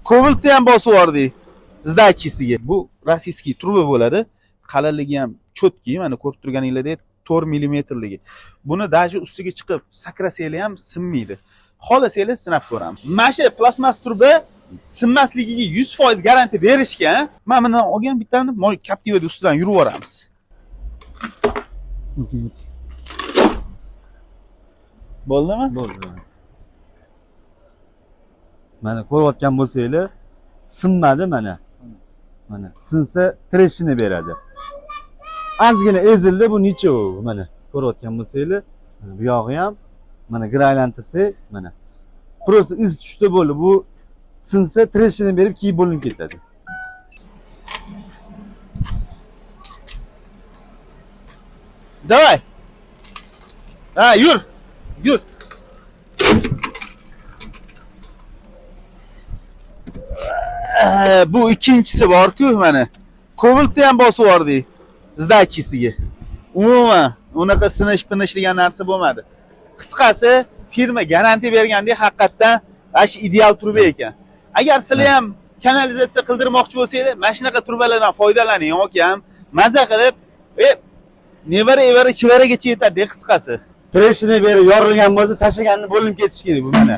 Kobaltni ham bosib yubordik. Zdachisiga. Bu rossiyskiy truba bo'ladi. Qalinligi ham cho'tki, mana ko'rib turganingizdek 4 mmligi. Buni daji ustiga chiqib sakrasanglar ham sinmaydi. Xohlasanglar sinab ko'ramiz. Mana shu plasmas truba sinmasligiga 100% garantiya berishgan. Mana buni olgan bittani Captiva'da ustidan yurib yuboramiz. Bo'ldimi? Bo'ldi. Mana ko'rayotgan bo'lsanglar, sinmadi mana. Mana sinsa treshini beradi. Ozgina ezildi, bu necha u? Mana ko'rayotgan bo'lsanglar, bu yog'i ham mana graylantirsak, mana. Просто iz tushdi bo'ldi. Bu sinsa treshini berib kiyib bo'linib ketadi. Davay. Ha, yur. Yur. Bu ikkinchisi bor-ku mana. Kobaltni ham bosib yubordik. Zdachisiga. Umuman unaqa sinish degan narsa bo'lmadi. Qisqasi, firma garantiya bergandek haqiqatdan ash ideal truba ekan. Agar sizlar ham kanalizatsiya qildirmoqchi bo'lsangiz, mana shunaqa trubalardan foydalaning yoki ham maza qilib, nevara chivaraga yetadi qisqasi. Treshini berib yorilgan bo'lsa, tashlaganni bo'linib ketish kerak bu mana.